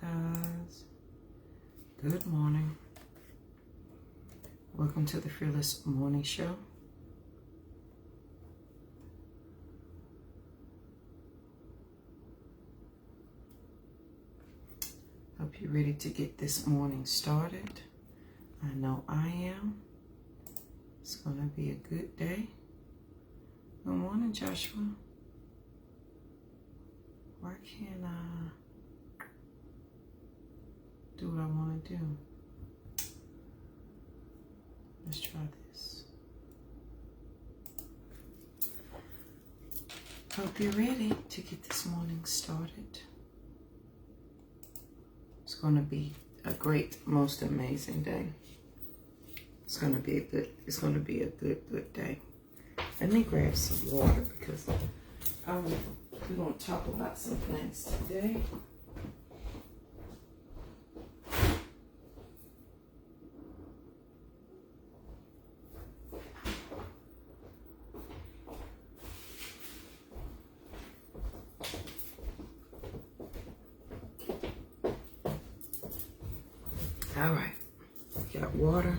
morning, guys. Good morning. Welcome to the Fearless Morning Show. Hope you're ready to get this morning started. I know I am. It's going to be a good day. Good morning, Joshua. Why can't I do what I want to do? Let's try this. Hope you're ready to get this morning started. It's going to be a great, most amazing day. It's going to be a good day. Let me grab some water because we're going to talk about some things today. All right, got water.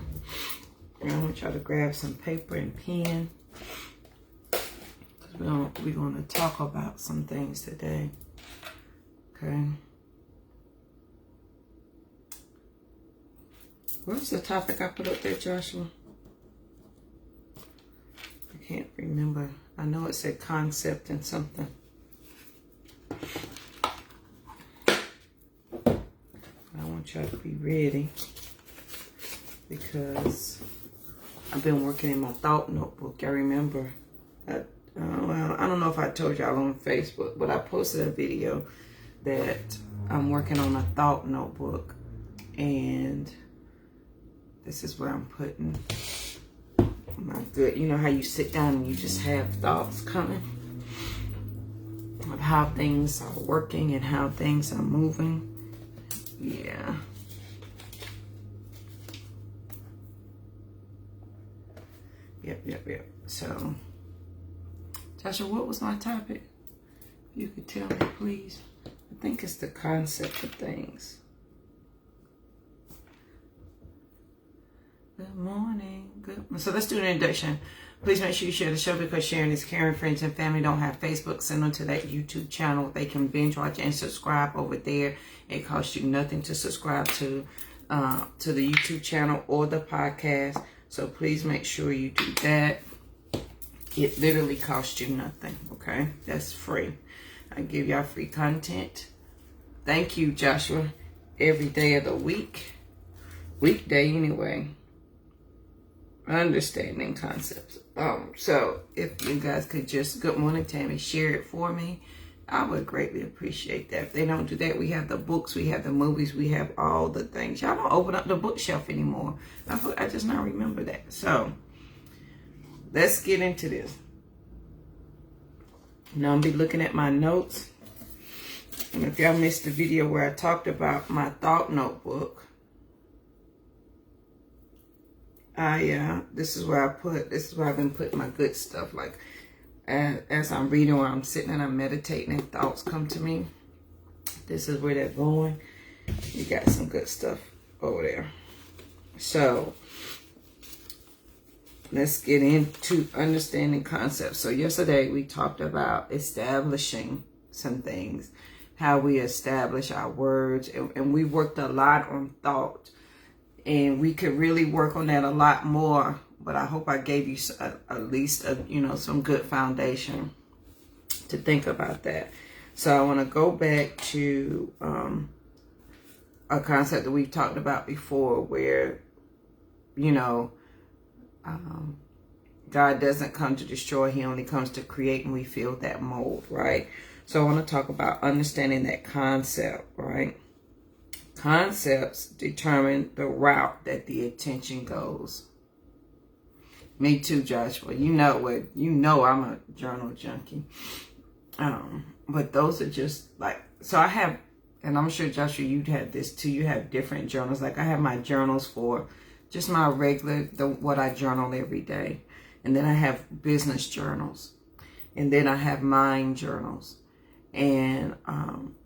And I want y'all to grab some paper and pen. We're going to talk about some things today. Okay. What's the topic I put up there, Joshua? I can't remember. I know it said concept and something. I want y'all to be ready because I've been working in my thought notebook. I remember, well, I don't know if I told y'all on Facebook, but I posted a video that I'm working on a thought notebook, and this is where I'm putting my good, you know how you sit down and you just have thoughts coming of how things are working and how things are moving. Yeah. Yep. So, Tasha, what was my topic? You could tell me, please. I think it's the concept of things. Good morning. Good. So let's do an introduction. Please make sure you share the show because sharing is caring. Friends and family don't have Facebook. Send them to that YouTube channel. They can binge watch and subscribe over there. It costs you nothing to subscribe to the YouTube channel or the podcast. So please make sure you do that. It literally costs you nothing, okay? That's free. I give y'all free content. Thank you, Joshua. Every day of the week. Weekday anyway. Understanding concepts. So if you guys could just, good morning, Tammy, share it for me. I would greatly appreciate that. If they don't do that, we have the books, we have the movies, we have all the things. Y'all don't open up the bookshelf anymore. I just now remember that. So let's get into this. Now I'm be looking at my notes. And if y'all missed the video where I talked about my thought notebook, this is where I've been putting my good stuff, like as I'm reading or I'm sitting and I'm meditating and thoughts come to me. This is where they're going. You got some good stuff over there. So let's get into understanding concepts. So yesterday we talked about establishing some things, how we establish our words, and we worked a lot on thought. And we could really work on that a lot more. But I hope I gave you at least some good foundation to think about that. So I want to go back to a concept that we've talked about before, where God doesn't come to destroy. He only comes to create, and we feel that mold, right? So I want to talk about understanding that concept, right? Concepts determine the route that the attention goes. Me too, Joshua. You know I'm a journal junkie. But those are just like, so I have, and I'm sure, Joshua, you'd have this too. You have different journals. Like I have my journals for just my regular, what I journal every day. And then I have business journals. And then I have mind journals. And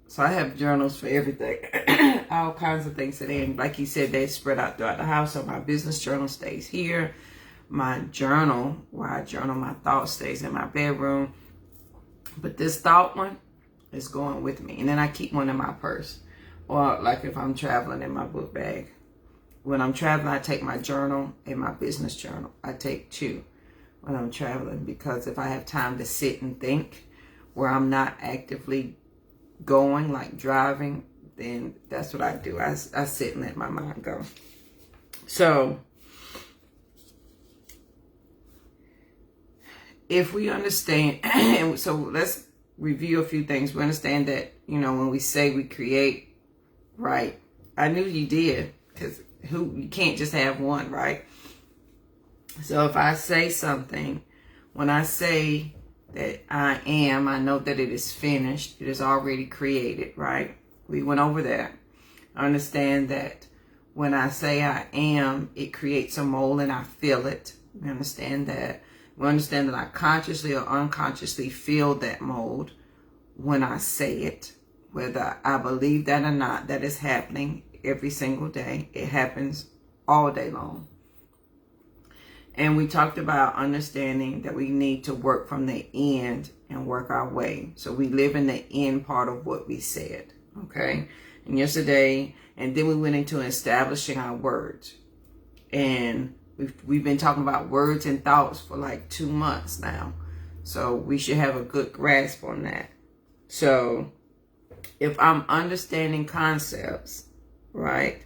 So I have journals for everything. All kinds of things in there. Like you said, they spread out throughout the house. So my business journal stays here. My journal, where I journal my thoughts, stays in my bedroom. But this thought one is going with me. And then I keep one in my purse. Or like if I'm traveling, in my book bag. When I'm traveling, I take my journal and my business journal. I take two when I'm traveling, because if I have time to sit and think where I'm not actively going, like driving, then that's what I do. I sit and let my mind go. So if we understand, so let's review a few things. We understand that, when we say we create, right? I knew you did, because you can't just have one, right? So if I say something, when I say that I am, I know that it is finished. It is already created, right? We went over that. I understand that when I say I am, it creates a mold and I feel it. We understand that. We understand that I consciously or unconsciously feel that mold when I say it. Whether I believe that or not, that is happening every single day. It happens all day long. And we talked about understanding that we need to work from the end and work our way. So we live in the end part of what we said, okay? And yesterday, and then we went into establishing our words. And we've been talking about words and thoughts for like 2 months now. So we should have a good grasp on that. So if I'm understanding concepts, right,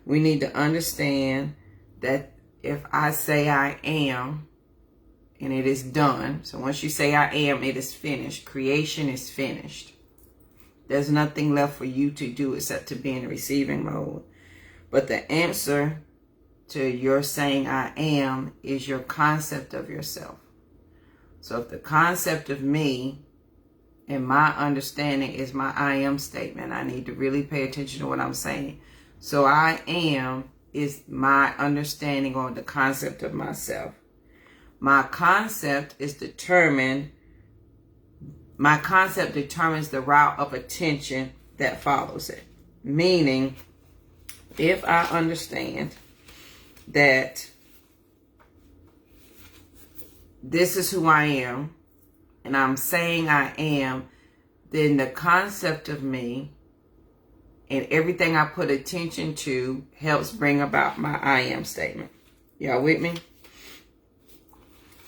we need to understand that if I say I am, and it is done. So once you say I am, it is finished. Creation is finished. There's nothing left for you to do except to be in receiving mode. But the answer to your saying I am is your concept of yourself. So if the concept of me and my understanding is my I am statement, I need to really pay attention to what I'm saying. So I am is my understanding or the concept of myself. My concept determines the route of attention that follows it. Meaning, if I understand that this is who I am, and I'm saying I am, then the concept of me and everything I put attention to helps bring about my I am statement. Y'all with me?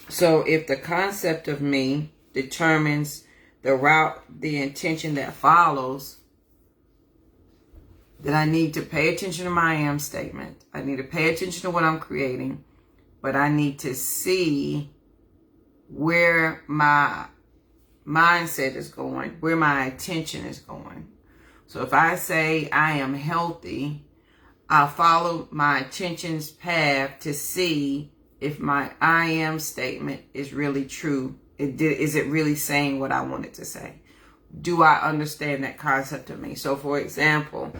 So if the concept of me determines the route, the intention that follows, then I need to pay attention to my I am statement. I need to pay attention to what I'm creating, but I need to see where my mindset is going, where my attention is going. So if I say I am healthy, I follow my attention's path to see if my I am statement is really true. Is it really saying what I want it to say? Do I understand that concept of me? So for example,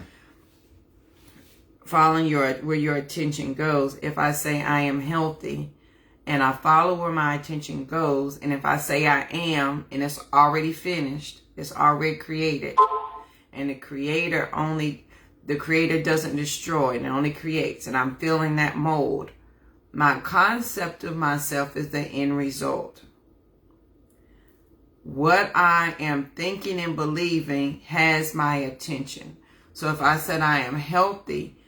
following where your attention goes, if I say I am healthy and I follow where my attention goes, and if I say I am and it's already finished, it's already created, and the creator doesn't destroy, and it only creates, and I'm feeling that mold, my concept of myself is the end result. What I am thinking and believing has my attention. So if I said I am healthy,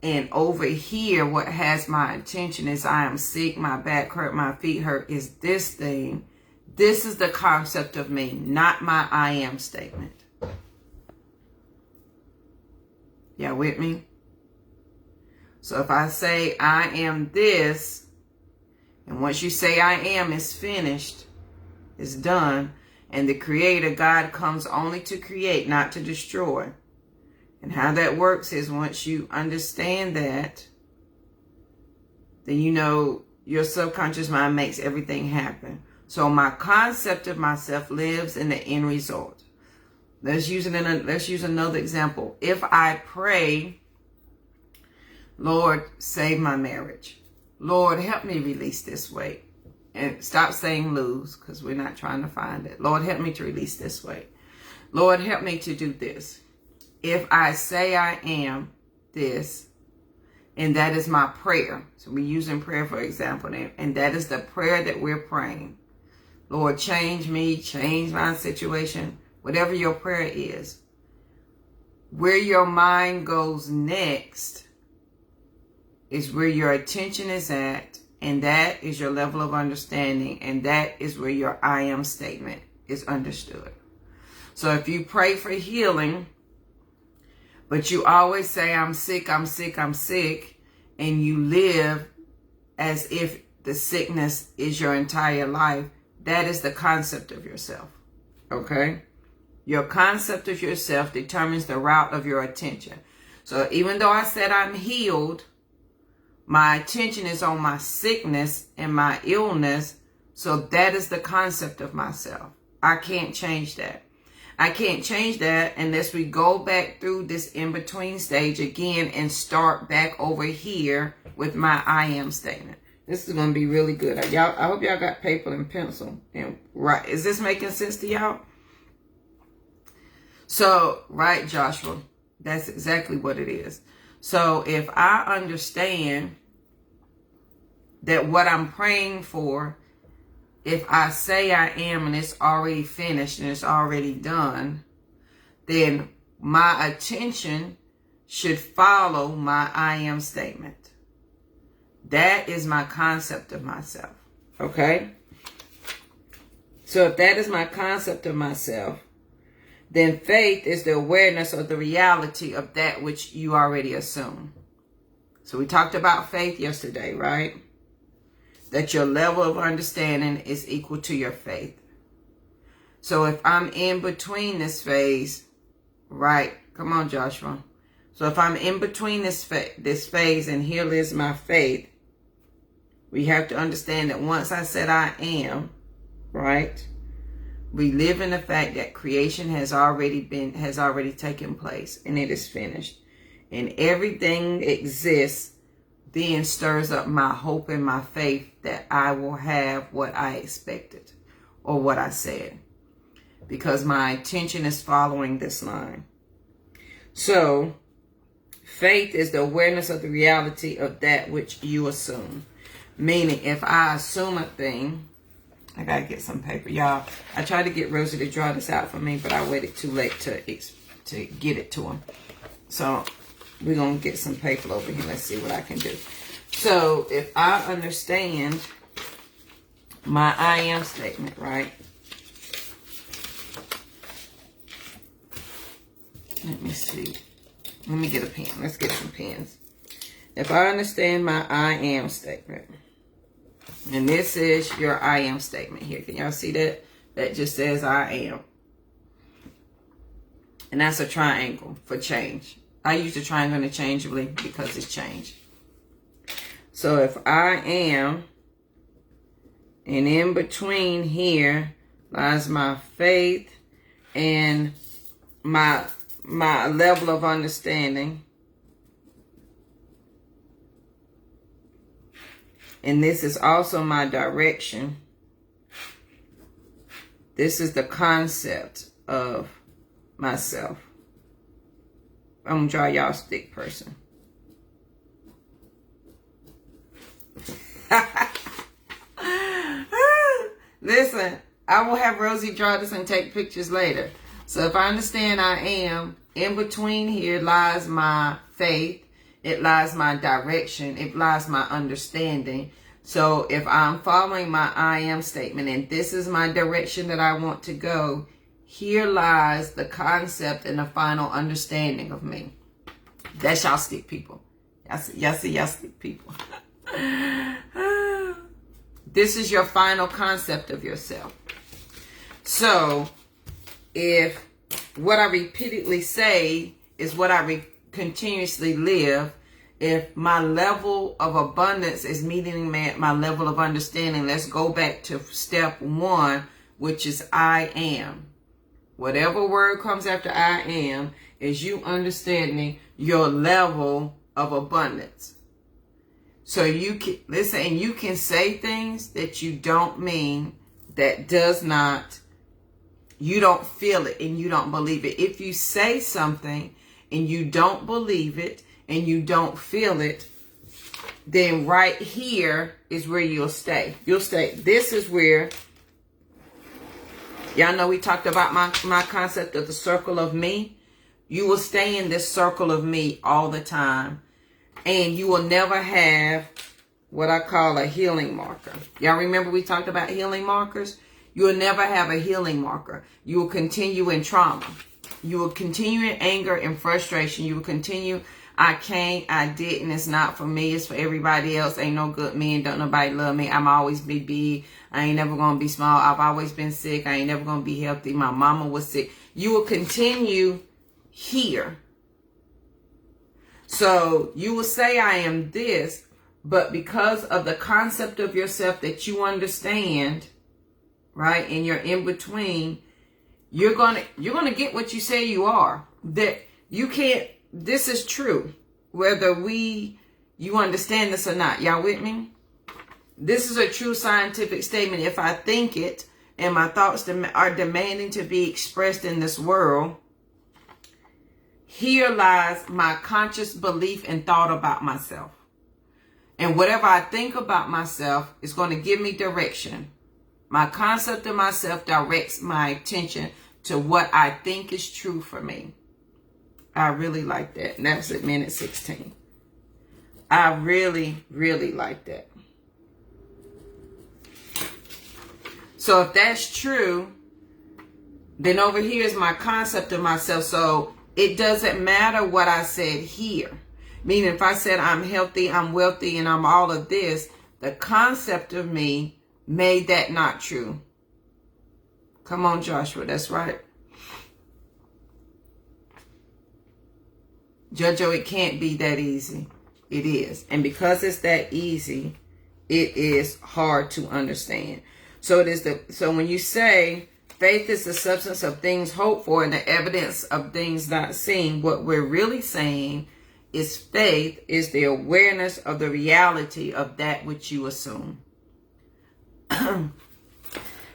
and over here what has my attention is I am sick, my back hurt, my feet hurt, is this thing. This is the concept of me, not my I am statement. Y'all with me? So if I say I am this, and once you say I am, it's finished, it's done, and the creator, God, comes only to create, not to destroy. And how that works is once you understand that, then you know your subconscious mind makes everything happen. So my concept of myself lives in the end result. Let's use another example. If I pray, Lord, save my marriage. Lord, help me release this weight. And stop saying lose, because we're not trying to find it. Lord, help me to release this weight. Lord, help me to do this. If I say I am this, and that is my prayer. So we're using prayer for example, and that is the prayer that we're praying. Lord, change me, change my situation, whatever your prayer is. Where your mind goes next is where your attention is at, and that is your level of understanding, and that is where your I am statement is understood. So if you pray for healing, but you always say, I'm sick, I'm sick, I'm sick, and you live as if the sickness is your entire life, that is the concept of yourself, okay? Your concept of yourself determines the route of your attention. So even though I said I'm healed, my attention is on my sickness and my illness, so that is the concept of myself. I can't change that. I can't change that unless we go back through this in-between stage again and start back over here with my I am statement. This is going to be really good. I hope y'all got paper and pencil. And right, is this making sense to y'all? So, right, Joshua, that's exactly what it is. So if I understand that what I'm praying for, if I say I am and it's already finished and it's already done, then my attention should follow my I am statement. That is my concept of myself. Okay? So if that is my concept of myself, then faith is the awareness of the reality of that which you already assume. So we talked about faith yesterday, right? That your level of understanding is equal to your faith. So if I'm in between this phase, right? Come on, Joshua. So if I'm in between this phase and here is my faith, we have to understand that once I said I am, right? We live in the fact that creation has already taken place and it is finished. And everything that exists then stirs up my hope and my faith that I will have what I expected or what I said. Because my attention is following this line. So, faith is the awareness of the reality of that which you assume. Meaning, if I assume a thing, I gotta get some paper, y'all. I tried to get Rosie to draw this out for me, but I waited too late to get it to him. So, we're gonna get some paper over here. Let's see what I can do. So, if I understand my I am statement, right? Let me see. Let me get a pen. Let's get some pens. If I understand my I am statement, and this is your I am statement here. Can y'all see that? That just says I am. And that's a triangle for change. I use the triangle interchangeably because it's change. So if I am, and in between here lies my faith and my level of understanding. And this is also my direction. This is the concept of myself. I'm going to draw y'all a stick person. Listen, I will have Rosie draw this and take pictures later. So if I understand I am, in between here lies my faith. It lies my direction. It lies my understanding. So if I'm following my I am statement and this is my direction that I want to go, here lies the concept and the final understanding of me. That's y'all stick people. Y'all see y'all stick people. This is your final concept of yourself. So if what I repeatedly say is what I continuously live, if my level of abundance is meeting my level of understanding, let's go back to step 1, which is I am. Whatever word comes after I am is you understanding your level of abundance. So you can listen, and you can say things that you don't mean, that does not you don't feel it and you don't believe it. If you say something and you don't believe it and you don't feel it, then right here is where you'll stay. You'll stay. This is where, y'all know we talked about my concept of the circle of me. You will stay in this circle of me all the time. And you will never have what I call a healing marker. Y'all remember we talked about healing markers? You will never have a healing marker. You will continue in trauma. You will continue in anger and frustration. You will continue, I can't, I didn't, it's not for me, it's for everybody else. Ain't no good men, don't nobody love me. I'm always be big. I ain't never going to be small. I've always been sick. I ain't never going to be healthy. My mama was sick. You will continue here. So you will say, I am this, but because of the concept of yourself that you understand, right, and you're in between, you're gonna get what you say you are. That you can't. This is true, whether you understand this or not. Y'all with me? This is a true scientific statement. If I think it, and my thoughts are demanding to be expressed in this world, here lies my conscious belief and thought about myself. And whatever I think about myself is going to give me direction. My concept of myself directs my attention to what I think is true for me. I really like that. And that's at minute 16. I really, really like that. So if that's true, then over here is my concept of myself. So it doesn't matter what I said here. Meaning if I said I'm healthy, I'm wealthy, and I'm all of this, the concept of me made that not true. Come on, Joshua, that's right. Jojo, it can't be that easy. It is. And because it's that easy, it is hard to understand. So when you say faith is the substance of things hoped for and the evidence of things not seen, what we're really saying is faith is the awareness of the reality of that which you assume.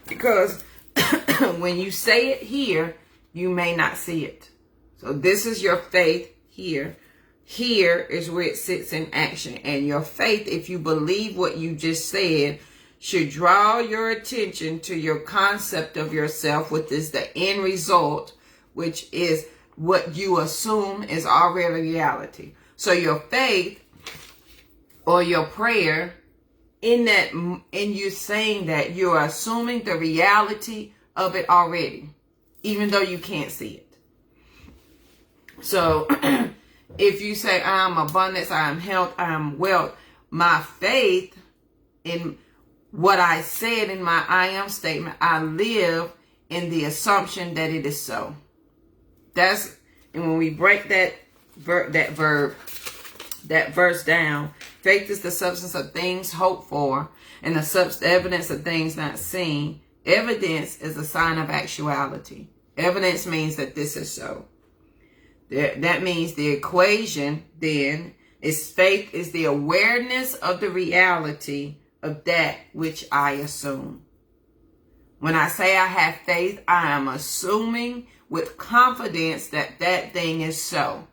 Because when you say it here, you may not see it. So this is your faith here. Here is where it sits in action. And your faith, if you believe what you just said, should draw your attention to your concept of yourself, which is the end result, which is what you assume is already reality. So your faith or your prayer, in you saying that, you're assuming the reality of it already, even though you can't see it. So if you say, I am abundance, I am health, I am wealth, my faith in what I said in my I am statement, I live in the assumption that it is so. And when we break that verse down, faith is the substance of things hoped for and the evidence of things not seen. Evidence is a sign of actuality. Evidence means that this is so. That means the equation then is faith is the awareness of the reality of that which I assume. When I say I have faith, I am assuming with confidence that that thing is so.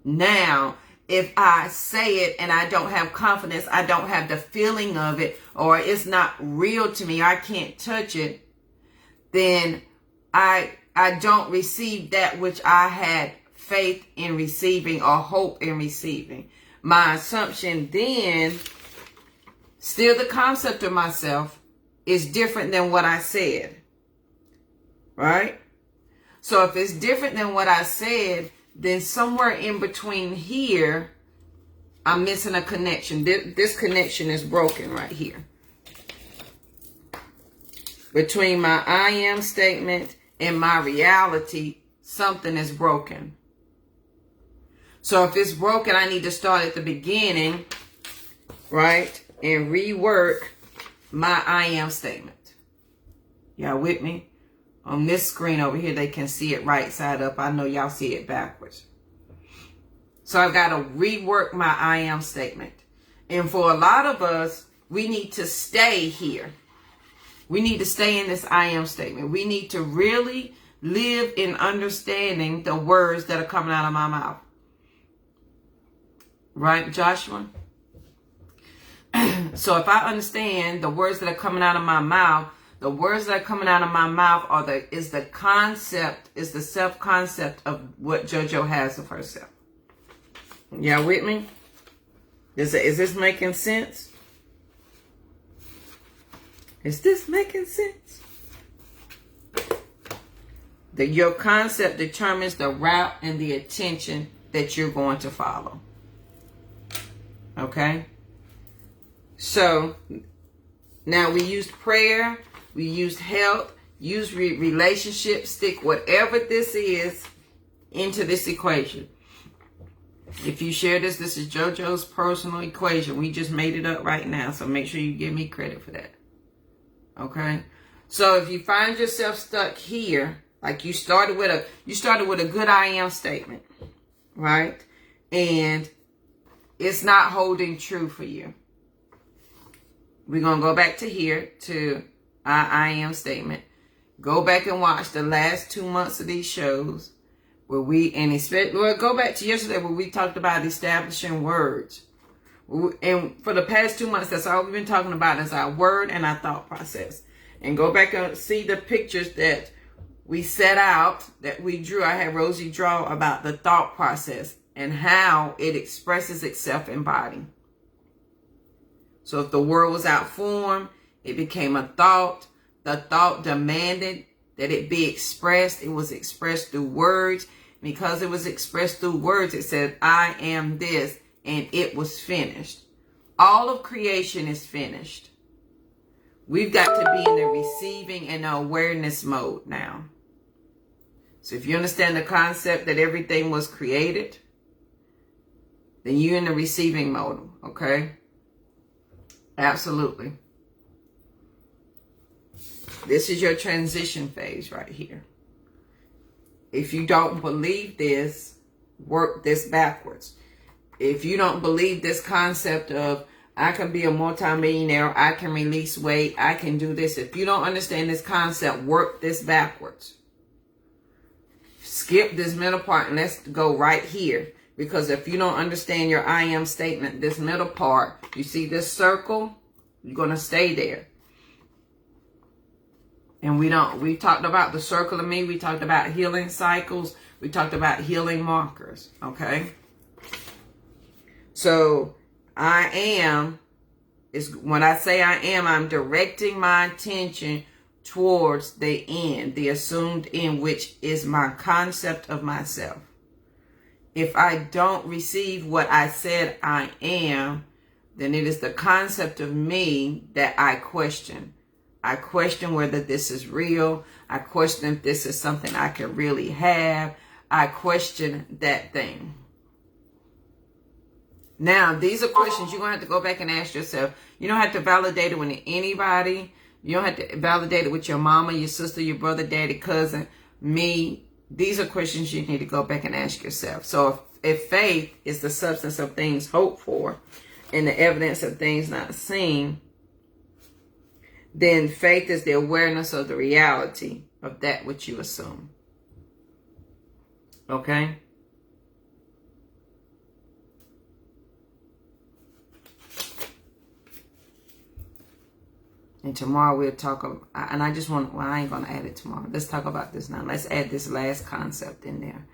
Now, if I say it and I don't have confidence, I don't have the feeling of it, or it's not real to me, I can't touch it, then I don't receive that which I had faith in receiving or hope in receiving. My assumption then, still the concept of myself, is different than what I said. Right? So if it's different than what I said, then somewhere in between here, I'm missing a connection. This connection is broken right here. Between my I am statement and my reality, something is broken. So if it's broken, I need to start at the beginning, right? And rework my I am statement. Y'all with me? On this screen over here, they can see it right side up. I know y'all see it backwards. So I've got to rework my I am statement. And for a lot of us, we need to stay here. We need to stay in this I am statement. We need to really live in understanding the words that are coming out of my mouth. Right, Joshua? So if I understand the words that are coming out of my mouth, the words that are coming out of my mouth is the self-concept of what JoJo has of herself. Y'all with me? Is this making sense? Is this making sense? Your concept determines the route and the attention that you're going to follow. Okay? So, now we used prayer, we used health, use relationship, stick whatever this is into this equation. If you share this is JoJo's personal equation. We just made it up right now, so make sure you give me credit for that. Okay? So if you find yourself stuck here, like you started with a good I am statement, right? And it's not holding true for you. We're going to go back to here to our I am statement. Go back and watch the last 2 months of these shows where go back to yesterday where we talked about establishing words. And for the past 2 months, that's all we've been talking about is our word and our thought process. And go back and see the pictures that we set out, that we drew. I had Rosie draw about the thought process and how it expresses itself in body. So if the word was out form, it became a thought. The thought demanded that it be expressed. It was expressed through words. Because it was expressed through words, it said, I am this, and it was finished. All of creation is finished. We've got to be in the receiving and the awareness mode now. So if you understand the concept that everything was created, then you're in the receiving mode, okay? Absolutely. This is your transition phase right here. If you don't believe this, work this backwards. If you don't believe this concept of I can be a multimillionaire, I can release weight, I can do this. If you don't understand this concept, work this backwards. Skip this middle part and let's go right here. Because if you don't understand your I am statement, this middle part, you see this circle, you're going to stay there. And we talked about the circle of me. We talked about healing cycles. We talked about healing markers. Okay. So I am is when I say I am, I'm directing my attention towards the end, the assumed end, which is my concept of myself. If I don't receive what I said I am, then it is the concept of me that I question. I question whether this is real. I question if this is something I can really have. I question that thing. Now, these are questions you're going to have to go back and ask yourself. You don't have to validate it with anybody. You don't have to validate it with your mama, your sister, your brother, daddy, cousin, me. These are questions you need to go back and ask yourself. So if faith is the substance of things hoped for and the evidence of things not seen, then faith is the awareness of the reality of that which you assume. Okay? And tomorrow we'll talk about, and I just want, well, I ain't going to add it tomorrow. Let's talk about this now. Let's add this last concept in there.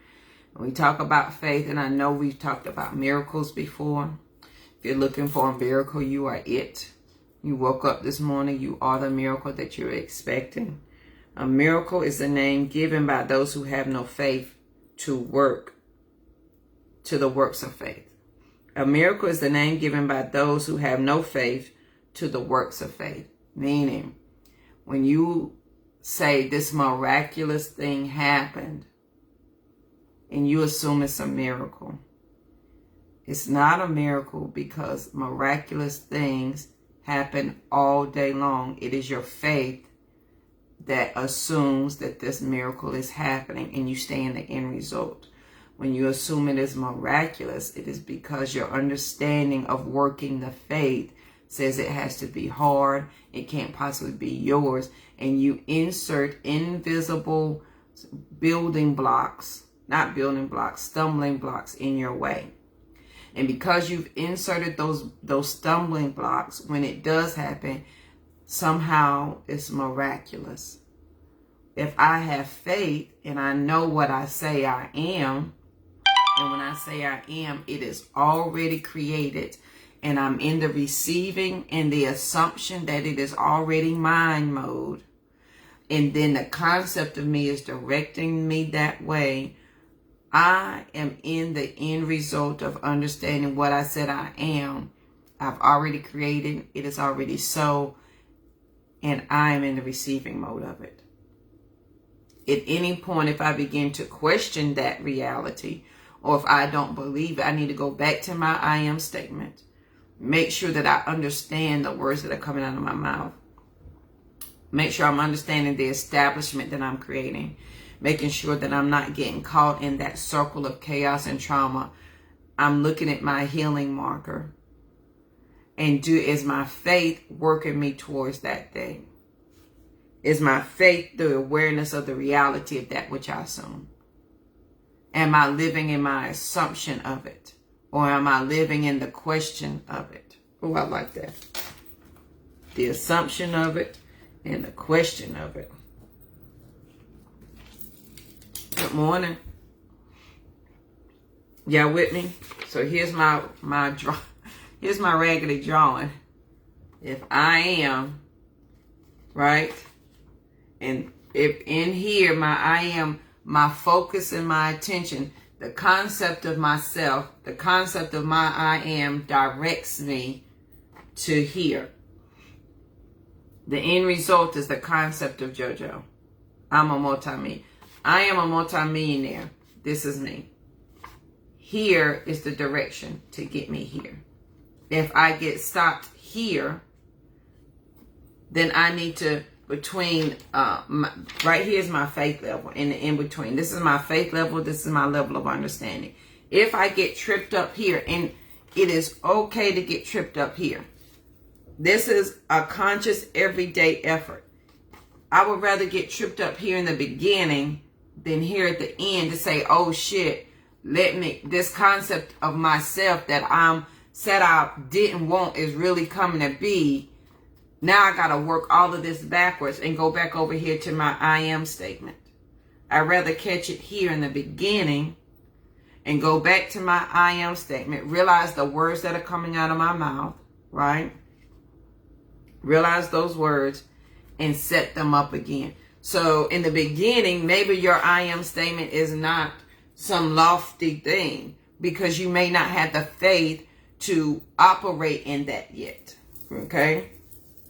When we talk about faith, and I know we've talked about miracles before. If you're looking for a miracle, you are it. You woke up this morning, you are the miracle that you're expecting. A miracle is the name given by those who have no faith to work, to the works of faith. A miracle is the name given by those who have no faith to the works of faith. Meaning, when you say this miraculous thing happened and you assume it's a miracle, it's not a miracle because miraculous things happen all day long. It is your faith that assumes that this miracle is happening and you stay in the end result. When you assume it is miraculous, it is because your understanding of working the faith says it has to be hard. It can't possibly be yours. And you insert invisible stumbling blocks in your way. And because you've inserted those stumbling blocks, when it does happen, somehow it's miraculous. If I have faith and I know what I say I am, and when I say I am, it is already created, and I'm in the receiving and the assumption that it is already mine mode, and then the concept of me is directing me that way, I am in the end result of understanding what I said I am. I've already created, it is already so, and I am in the receiving mode of it. At any point, if I begin to question that reality, or if I don't believe it, I need to go back to my I am statement. Make sure that I understand the words that are coming out of my mouth. Make sure I'm understanding the establishment that I'm creating. Making sure that I'm not getting caught in that circle of chaos and trauma. I'm looking at my healing marker. And is my faith working me towards that thing? Is my faith the awareness of the reality of that which I assume? Am I living in my assumption of it? Or am I living in the question of it? Oh, I like that. The assumption of it and the question of it. Good morning. Y'all with me? So here's my here's my raggedy drawing. If I am, right? And if in here I am, my focus and my attention, the concept of myself, the concept of my I am directs me to here. The end result is the concept of JoJo. I'm a multi-millionaire. I am a multi-millionaire. This is me. Here is the direction to get me here. If I get stopped here, then I need to, right here is my faith level, in the in-between. This is my faith level. This is my level of understanding. If I get tripped up here, and it is okay to get tripped up here. This is a conscious everyday effort. I would rather get tripped up here in the beginning than here at the end to say, oh shit, this concept of myself that said I didn't want is really coming to be. Now I got to work all of this backwards and go back over here to my I am statement. I'd rather catch it here in the beginning and go back to my I am statement. Realize the words that are coming out of my mouth, right? Realize those words and set them up again. So in the beginning, maybe your I am statement is not some lofty thing because you may not have the faith to operate in that yet. Okay?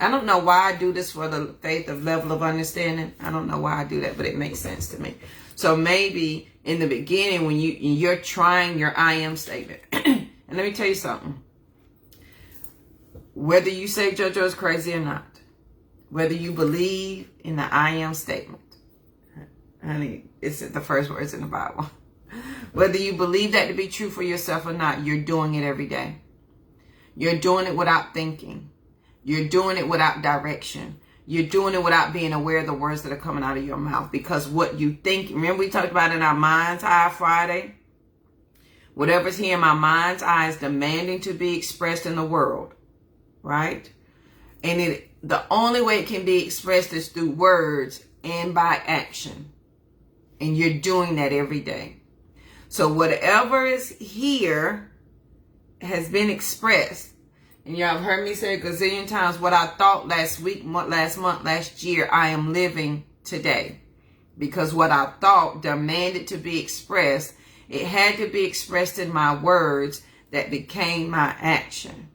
I don't know why I do this for the faith of level of understanding. I don't know why I do that, but it makes sense to me. So maybe in the beginning when you're trying your I am statement. And let me tell you something. Whether you say JoJo is crazy or not, whether you believe in the I am statement, honey, it's the first words in the Bible. Whether you believe that to be true for yourself or not, you're doing it every day. You're doing it without thinking. You're doing it without direction. You're doing it without being aware of the words that are coming out of your mouth. Because what you think, remember we talked about in our mind's eye Friday? Whatever's here in my mind's eye is demanding to be expressed in the world. Right? And the only way it can be expressed is through words and by action. And you're doing that every day. So whatever is here has been expressed. And y'all have heard me say a gazillion times, what I thought last week, last month, last year, I am living today. Because what I thought demanded to be expressed, it had to be expressed in my words that became my action.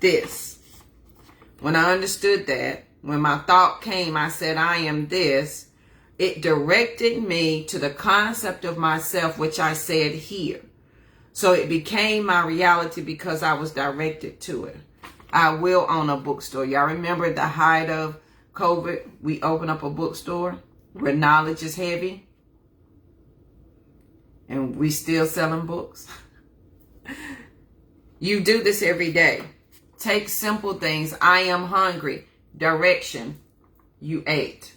This. When I understood that, when my thought came, I said, I am this. It directed me to the concept of myself, which I said here. So it became my reality because I was directed to it. I will own a bookstore. Y'all remember the height of COVID? We opened up a bookstore where knowledge is heavy. And we still selling books. You do this every day. Take simple things. I am hungry. Direction. You ate.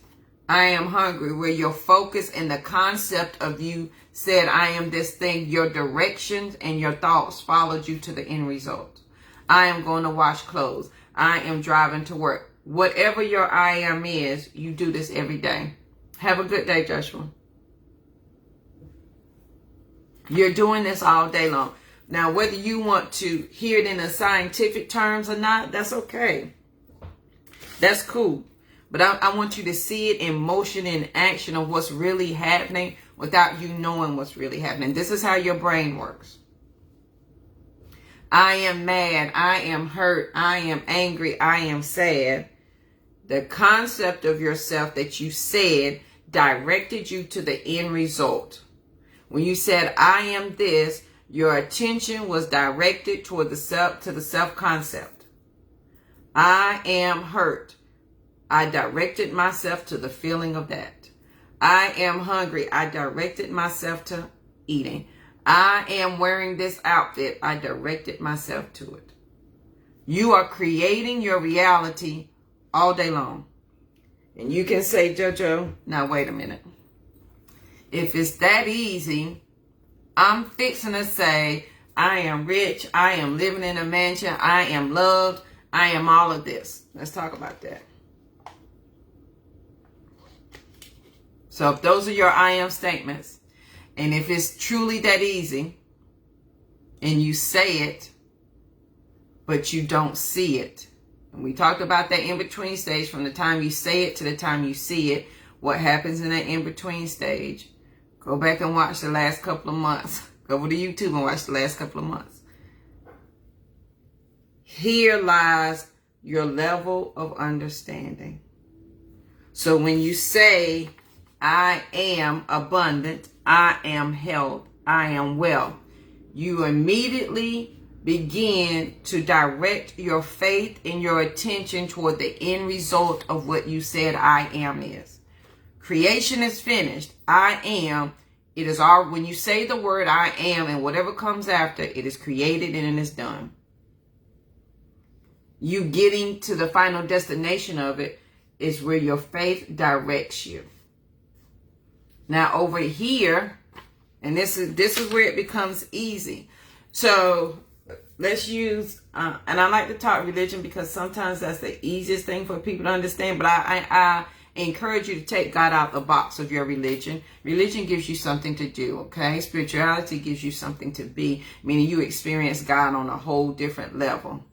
I am hungry. Where your focus and the concept of you said, I am this thing, your directions and your thoughts followed you to the end result. I am going to wash clothes. I am driving to work. Whatever your I am is, you do this every day. Have a good day, Joshua. You're doing this all day long. Now, whether you want to hear it in a scientific terms or not, that's okay. That's cool. But I want you to see it in motion, in action of what's really happening without you knowing what's really happening. This is how your brain works. I am mad. I am hurt. I am angry. I am sad. The concept of yourself that you said directed you to the end result. When you said, I am this, your attention was directed toward the self concept. I am hurt. I directed myself to the feeling of that. I am hungry. I directed myself to eating. I am wearing this outfit. I directed myself to it. You are creating your reality all day long. And you can say, JoJo, now wait a minute. If it's that easy, I'm fixing to say, I am rich. I am living in a mansion. I am loved. I am all of this. Let's talk about that. So if those are your I am statements, and if it's truly that easy, and you say it, but you don't see it, and we talked about that in-between stage from the time you say it to the time you see it, what happens in that in-between stage. Go back and watch the last couple of months. Go over to YouTube and watch the last couple of months. Here lies your level of understanding. So when you say, I am abundant, I am health, I am wealth, you immediately begin to direct your faith and your attention toward the end result of what you said I am is. Creation is finished. I am. It is all, when you say the word I am and whatever comes after, it is created and it is done. You getting to the final destination of it is where your faith directs you. Now over here, and this is where it becomes easy. So let's use, and I like to talk religion because sometimes that's the easiest thing for people to understand. But I encourage you to take God out the box of your religion. Religion gives you something to do, okay? Spirituality gives you something to be, meaning you experience God on a whole different level,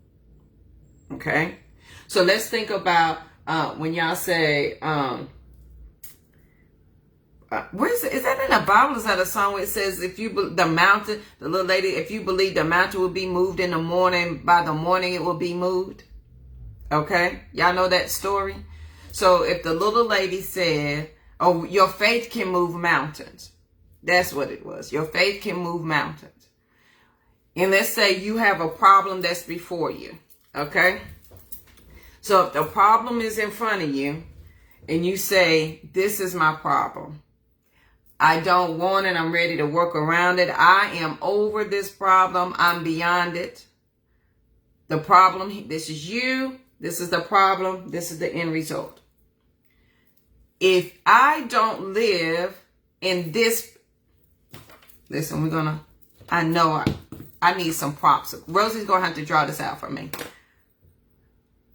okay? So let's think about when y'all say, where is it? Is that in the Bible? Is that a song where it says, if you the mountain, the little lady, if you believe the mountain will be moved in the morning, by the morning it will be moved? Okay, y'all know that story. So if the little lady said, "Oh, your faith can move mountains," that's what it was. Your faith can move mountains. And let's say you have a problem that's before you. Okay. So if the problem is in front of you, and you say, "This is my problem. I don't want it. I'm ready to work around it. I am over this problem. I'm beyond it. The problem, this is you. This is the problem. This is the end result. If I don't live in this," listen, I know I need some props. Rosie's going to have to draw this out for me.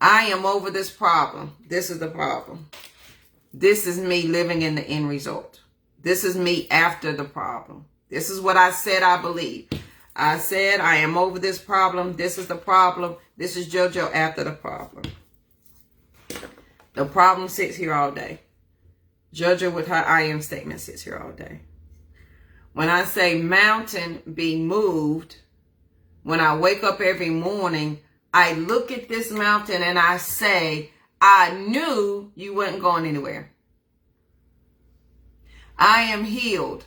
I am over this problem. This is the problem. This is me living in the end result. This is me after the problem. This is what I said I believe. I said I am over this problem. This is the problem. This is JoJo after the problem. The problem sits here all day. JoJo with her I am statement sits here all day. When I say mountain be moved, when I wake up every morning, I look at this mountain and I say, I knew you weren't going anywhere. I am healed.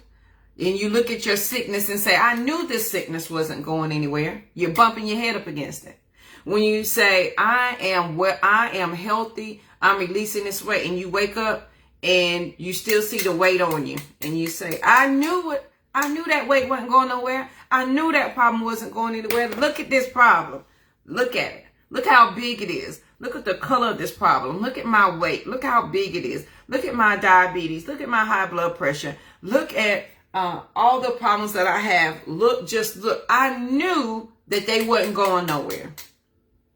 And you look at your sickness and say, I knew this sickness wasn't going anywhere. You're bumping your head up against it. When you say, I am healthy, I'm releasing this weight, and you wake up and you still see the weight on you. And you say, I knew it. I knew that weight wasn't going nowhere. I knew that problem wasn't going anywhere. Look at this problem. Look at it. Look how big it is. Look at the color of this problem. Look at my weight. Look how big it is. Look at my diabetes. Look at my high blood pressure. Look at all the problems that I have. Look, just look. I knew that they wasn't going nowhere.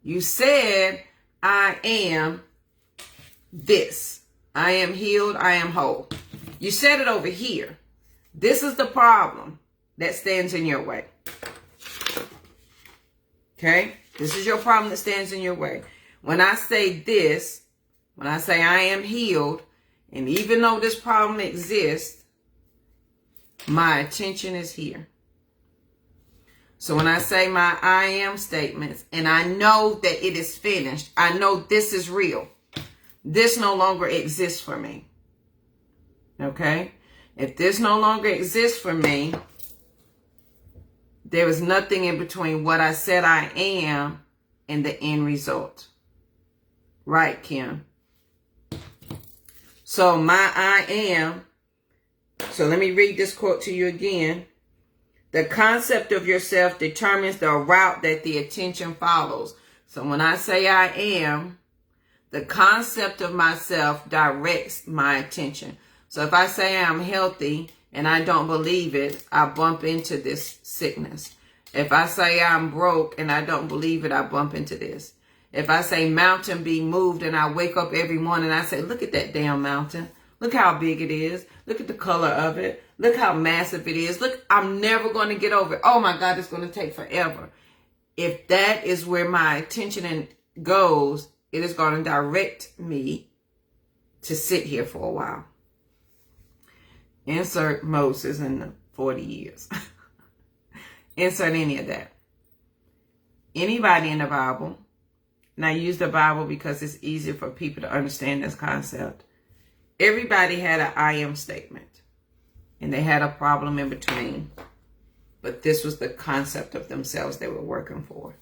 You said, I am this. I am healed. I am whole. You said it over here. This is the problem that stands in your way. Okay? This is your problem that stands in your way. When I say this, when I say I am healed, and even though this problem exists, my attention is here. So when I say my I am statements, and I know that it is finished, I know this is real. This no longer exists for me. Okay? If this no longer exists for me, there is nothing in between what I said I am and the end result. Right, Kim? So my I am, so let me read this quote to you again. The concept of yourself determines the route that the attention follows. So when I say I am, the concept of myself directs my attention. So if I say I'm healthy and I don't believe it, I bump into this sickness. If I say I'm broke and I don't believe it, I bump into this. If I say mountain be moved and I wake up every morning and I say, look at that damn mountain. Look how big it is. Look at the color of it. Look how massive it is. Look, I'm never going to get over it. Oh my God, it's going to take forever. If that is where my attention goes, it is going to direct me to sit here for a while. Insert Moses in the 40 years. Insert any of that. Anybody in the Bible, and I use the Bible because it's easier for people to understand this concept. Everybody had an I am statement. And they had a problem in between. But this was the concept of themselves they were working for.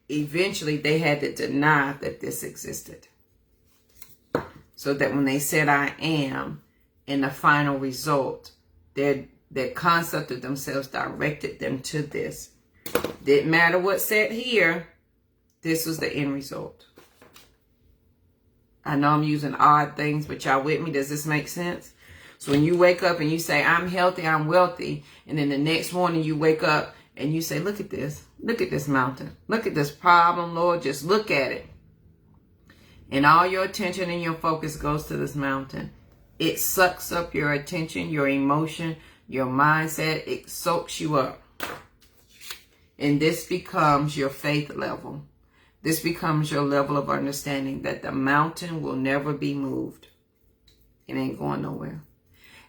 Eventually, they had to deny that this existed. So that when they said I am, in the final result, their concept of themselves directed them to this. Didn't matter what said here. This was the end result. I know I'm using odd things, but y'all with me? Does this make sense? So when you wake up and you say, I'm healthy, I'm wealthy, and then the next morning you wake up and you say, look at this. Look at this mountain. Look at this problem, Lord. Just look at it. And all your attention and your focus goes to this mountain. It sucks up your attention, your emotion, your mindset. It soaks you up. And this becomes your faith level. This becomes your level of understanding that the mountain will never be moved. It ain't going nowhere.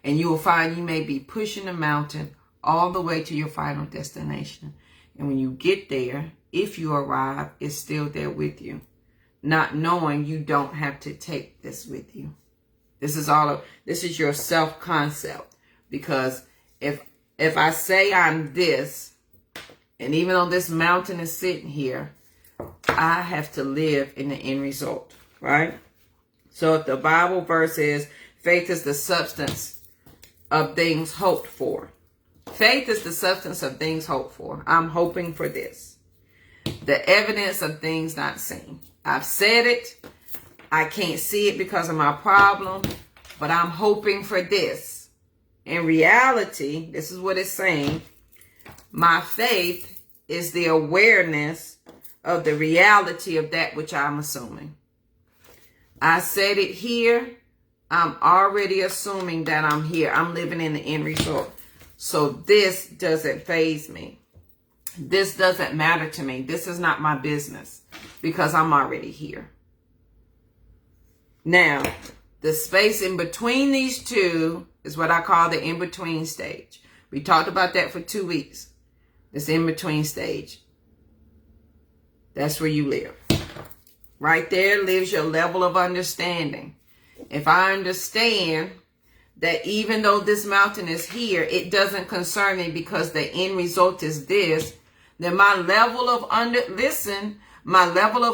And you will find you may be pushing the mountain all the way to your final destination. And when you get there, if you arrive, it's still there with you. Not knowing you don't have to take this with you. This is your self-concept. Because if I say I'm this, and even though this mountain is sitting here, I have to live in the end result, right? So if the Bible verse is, faith is the substance of things hoped for. Faith is the substance of things hoped for. I'm hoping for this. The evidence of things not seen. I've said it. I can't see it because of my problem, but I'm hoping for this. In reality, this is what it's saying. My faith is the awareness of the reality of that which I'm assuming. I said it here. I'm already assuming that I'm here. I'm living in the end result. So this doesn't faze me. This doesn't matter to me. This is not my business because I'm already here. Now, the space in between these two is what I call the in-between stage. We talked about that for 2 weeks. This in-between stage. That's where you live. Right there lives your level of understanding. If I understand that even though this mountain is here, it doesn't concern me because the end result is this, then my level of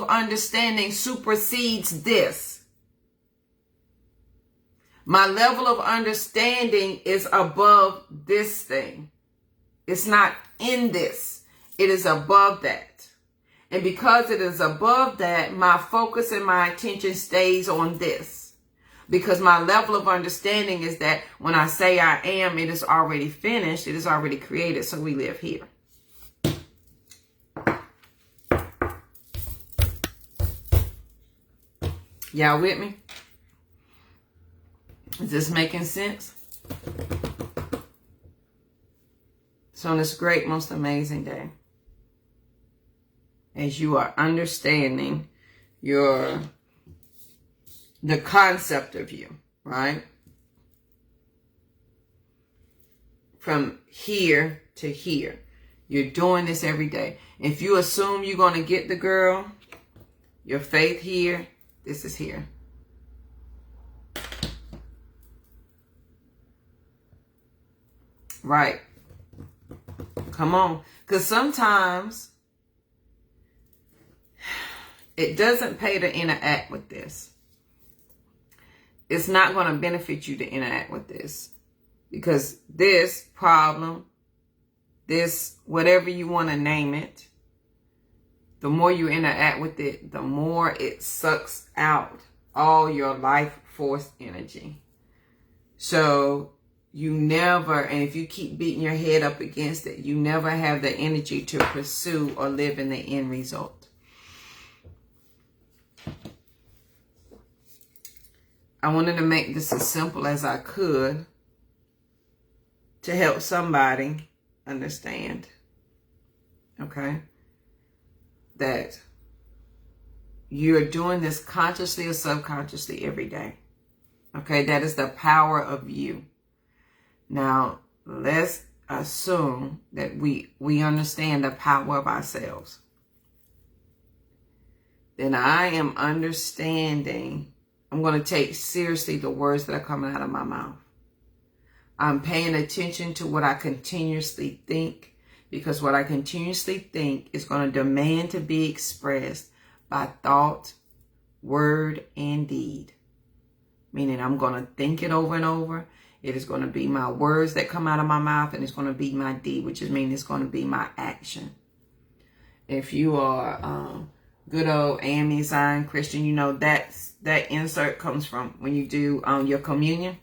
understanding supersedes this. My level of understanding is above this thing. It's not in this. It is above that. And because it is above that, my focus and my attention stays on this. Because my level of understanding is that when I say I am, it is already finished. It is already created. So we live here. Y'all with me? Is this making sense? So on this great, most amazing day, as you are understanding the concept of you, right? From here to here. You're doing this every day. If you assume you're going to get the girl, your faith here, this is here. Right. Come on. Because sometimes it doesn't pay to interact with this. It's not going to benefit you to interact with this. Because this problem, this whatever you want to name it, the more you interact with it, the more it sucks out all your life force energy. So you never, and if you keep beating your head up against it, you never have the energy to pursue or live in the end result. I wanted to make this as simple as I could to help somebody understand, okay, that you're doing this consciously or subconsciously every day. Okay, that is the power of you. Now, let's assume that we understand the power of ourselves. Then I am understanding, I'm going to take seriously the words that are coming out of my mouth. I'm paying attention to what I continuously think, because what I continuously think is going to demand to be expressed by thought, word, and deed. Meaning I'm going to think it over and over. It is going to be my words that come out of my mouth, and it's going to be my deed, which is mean it's going to be my action. If you are good old humandesign Christian, you know that insert comes from when you do your communion.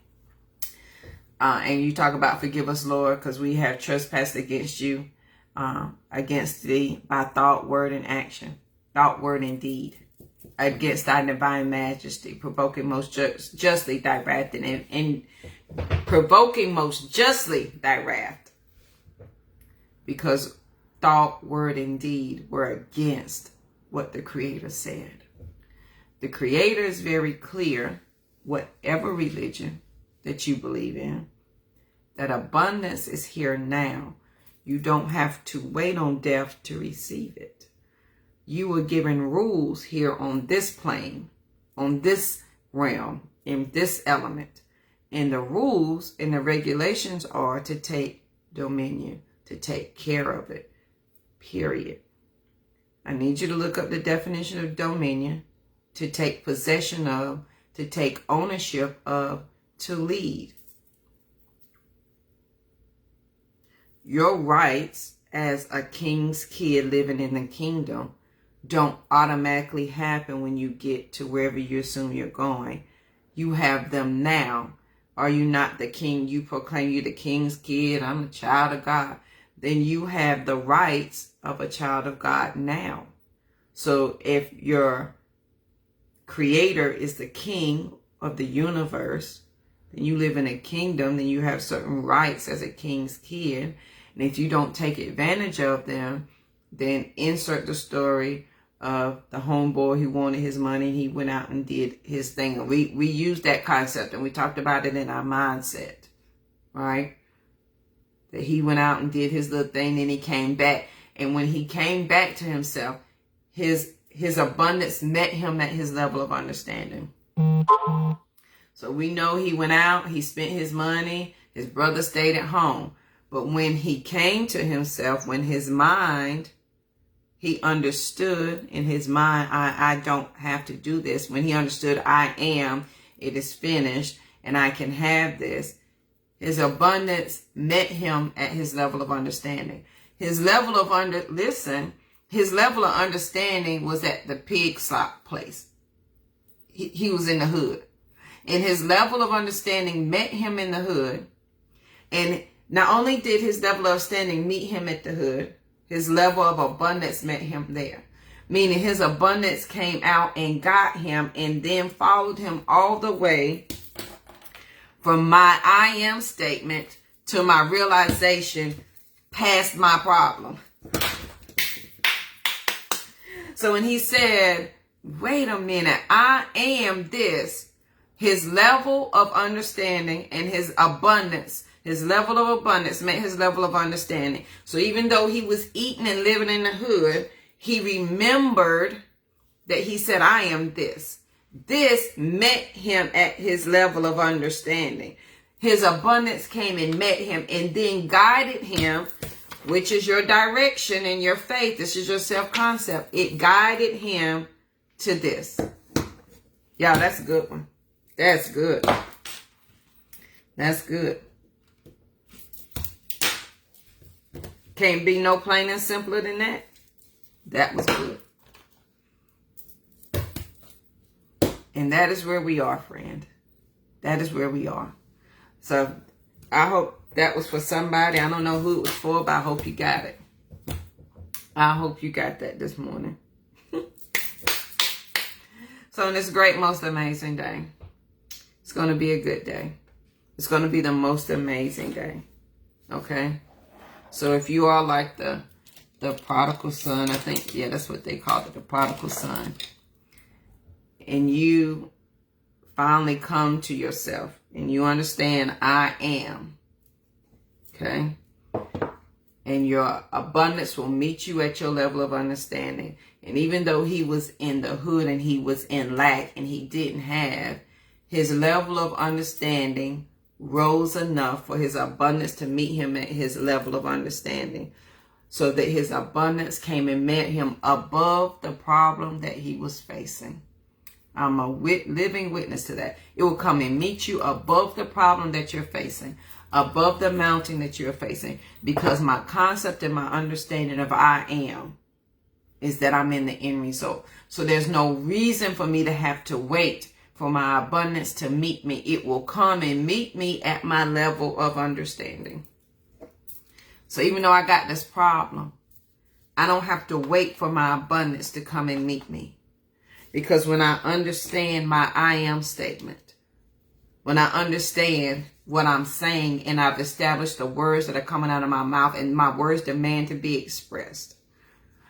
And you talk about forgive us, Lord, because we have trespassed against you, against thee by thought, word, and action. Thought, word, and deed. Against thy divine majesty, provoking most justly thy wrath, and provoking most justly thy wrath. Because thought, word, and deed were against what the Creator said. The Creator is very clear, whatever religion that you believe in, that abundance is here now. You don't have to wait on death to receive it. You were given rules here on this plane, on this realm, in this element. And the rules and the regulations are to take dominion, to take care of it, period. I need you to look up the definition of dominion, to take possession of, to take ownership of, to lead. Your rights as a king's kid living in the kingdom don't automatically happen when you get to wherever you assume you're going. You have them now. Are you not the king? You proclaim you're the king's kid. I'm a child of God. Then you have the rights of a child of God now. So if your Creator is the king of the universe, then you live in a kingdom, then you have certain rights as a king's kid. And if you don't take advantage of them, then insert the story of the homeboy who wanted his money. He went out and did his thing. We used that concept and we talked about it in our mindset, right? That he went out and did his little thing, then he came back. And when he came back to himself, his abundance met him at his level of understanding. So we know he went out, he spent his money, his brother stayed at home. But when he came to himself, when his mind, he understood in his mind, I don't have to do this. When he understood, I am, it is finished, and I can have this. His abundance met him at his level of understanding. His level of listen, His level of understanding was at the pig slop place. He was in the hood. And his level of understanding met him in the hood. And not only did his level of understanding meet him at the hood, his level of abundance met him there. Meaning his abundance came out and got him and then followed him all the way from my I am statement to my realization past my problem. So when he said, wait a minute, I am this, his level of understanding and his abundance, his level of abundance met his level of understanding. So even though he was eating and living in the hood, he remembered that he said, I am this. This met him at his level of understanding. His abundance came and met him and then guided him, which is your direction and your faith. This is your self-concept. It guided him to this. Y'all, that's a good one. That's good. That's good. Can't be no plain and simpler than that. That was good. And that is where we are, friend. That is where we are. So I hope that was for somebody. I don't know who it was for, but I hope you got it. I hope you got that this morning. So on this great, most amazing day, it's going to be a good day. It's going to be the most amazing day. Okay? So if you are like the prodigal son, I think, yeah, that's what they call it, the prodigal son. And you finally come to yourself and you understand I am. Okay? And your abundance will meet you at your level of understanding. And even though he was in the hood and he was in lack and he didn't have, his level of understanding rose enough for his abundance to meet him at his level of understanding. So that his abundance came and met him above the problem that he was facing. I'm a living witness to that. It will come and meet you above the problem that you're facing, above the mountain that you're facing, because my concept and my understanding of I am is that I'm in the end result. So there's no reason for me to have to wait for my abundance to meet me. It will come and meet me at my level of understanding. So even though I got this problem, I don't have to wait for my abundance to come and meet me. Because when I understand my I am statement, when I understand what I'm saying and I've established the words that are coming out of my mouth and my words demand to be expressed,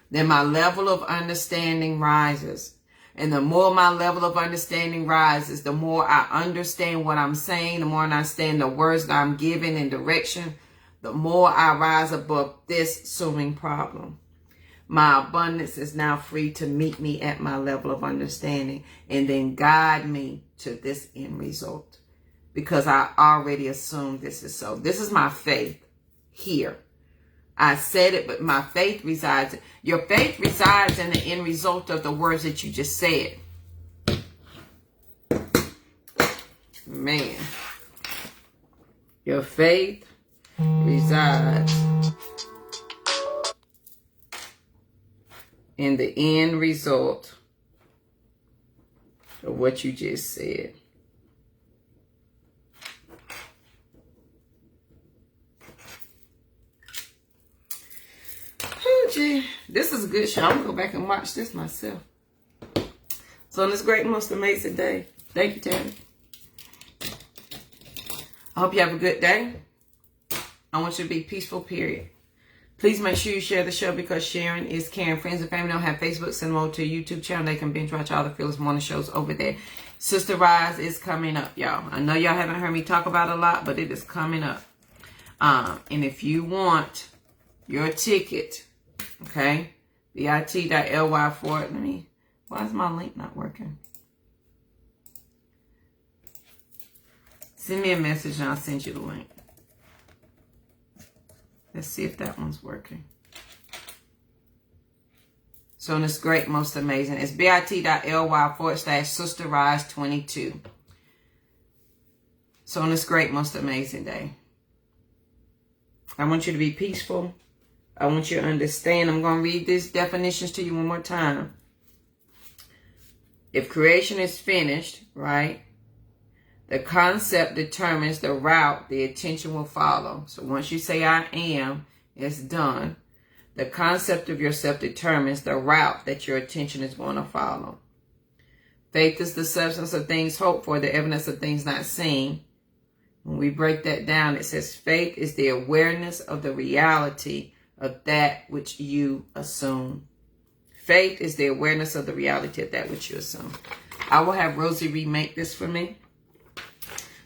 then my level of understanding rises. And the more my level of understanding rises, the more I understand what I'm saying, the more I understand the words that I'm giving in direction, the more I rise above this swimming problem. My abundance is now free to meet me at my level of understanding and then guide me to this end result. Because I already assumed this is so. This is my faith here. I said it, but my faith resides. Your faith resides in the end result of the words that you just said. Man. Your faith resides in the end result of what you just said. Oh, gee. This is a good show. I'm going to go back and watch this myself. So on this great, most amazing day, thank you, Tammy. I hope you have a good day. I want you to be peaceful, period. Please make sure you share the show because sharing is caring. Friends and family don't have Facebook, send them over to a YouTube channel. They can binge watch all the Fearless Morning shows over there. Sister Rise is coming up, y'all. I know y'all haven't heard me talk about it a lot, but it is coming up. And if you want your ticket, okay, bit.ly for it. Why is my link not working? Send me a message and I'll send you the link. Let's see if that one's working. So it's great, most amazing. It's bit.ly/sisterrise22. So on this great, most amazing day, I want you to be peaceful. I want you to understand. I'm going to read these definitions to you one more time. If creation is finished, right, the concept determines the route the attention will follow. So once you say I am, it's done. The concept of yourself determines the route that your attention is going to follow. Faith is the substance of things hoped for, the evidence of things not seen. When we break that down, it says faith is the awareness of the reality of that which you assume. Faith is the awareness of the reality of that which you assume. I will have Rosie remake this for me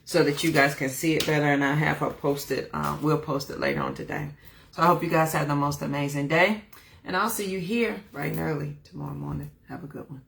so that you guys can see it better, and I have her post it. We'll post it later on today. So I hope you guys have the most amazing day, and I'll see you here bright and early tomorrow morning. Have a good one.